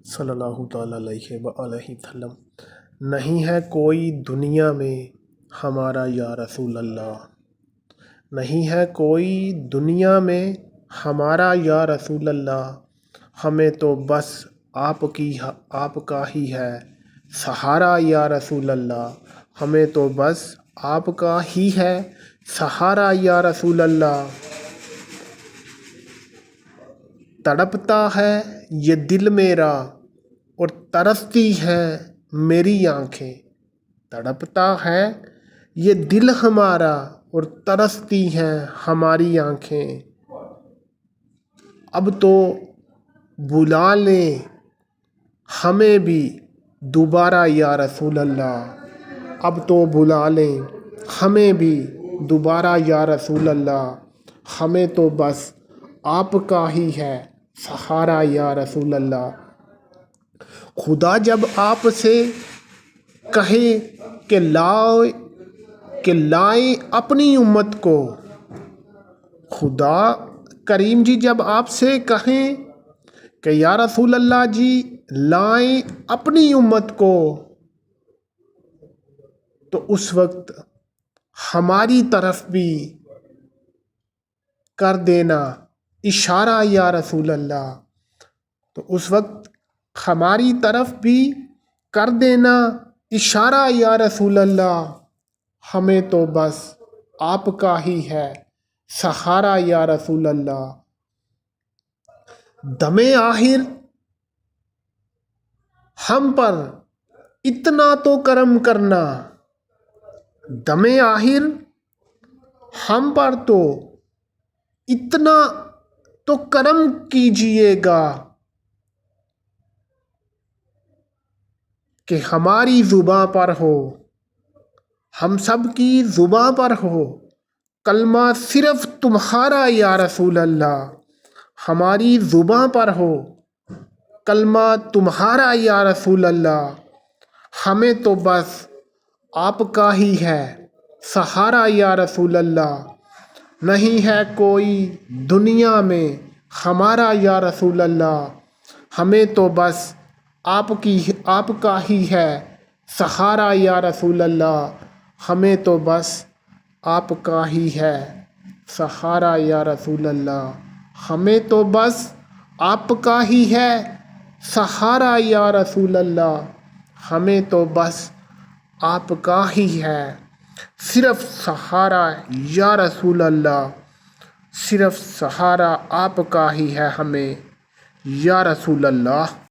صلی اللہ تعالیٰ علیہ وآلہ وسلم۔ نہیں ہے کوئی دنیا میں ہمارا یا رسول اللہ، نہیں ہے کوئی دنیا میں ہمارا یا رسول اللہ، ہمیں تو بس آپ کا ہی ہے سہارا یا رسول اللہ، ہمیں تو بس آپ کا ہی ہے سہارا یا رسول اللہ۔ تڑپتا ہے یہ دل میرا اور ترستی ہے میری آنکھیں، تڑپتا ہے یہ دل ہمارا اور ترستی ہیں ہماری آنکھیں۔ اب تو بلا لیں ہمیں بھی دوبارہ یا رسول اللہ، اب تو بلا لیں ہمیں بھی دوبارہ یا رسول اللہ، ہمیں تو بس آپ کا ہی ہے سہارا یا رسول اللہ۔ خدا جب آپ سے کہے کہ لائیں اپنی امت کو، خدا کریم جی جب آپ سے کہیں کہ یا رسول اللہ جی لائیں اپنی امت کو، تو اس وقت ہماری طرف بھی کر دینا اشارہ یا رسول اللہ، تو اس وقت ہماری طرف بھی کر دینا اشارہ یا رسول اللہ، ہمیں تو بس آپ کا ہی ہے سہارا یا رسول اللہ۔ دم آخر ہم پر اتنا تو کرم کرنا، دم آخر ہم پر تو اتنا تو کرم کیجیے گا کہ ہماری زباں پر ہو، ہم سب کی زباں پر ہو کلمہ صرف تمہارا یا رسول اللہ، ہماری زباں پر ہو کلمہ تمہارا یا رسول اللہ، ہمیں تو بس آپ کا ہی ہے سہارا یا رسول اللہ۔ نہیں ہے کوئی دنیا میں ہمارا یا رسول اللہ، ہمیں تو بس آپ کا ہی ہے سہارا یا رسول اللہ، ہمیں تو بس آپ کا ہی ہے سہارا یا رسول اللہ، ہمیں تو بس آپ کا ہی ہے سہارا یا رسول اللہ، ہمیں تو بس آپ کا ہی ہے صرف سہارا یا رسول اللہ، صرف سہارا آپ کا ہی ہے ہمیں یا رسول اللہ۔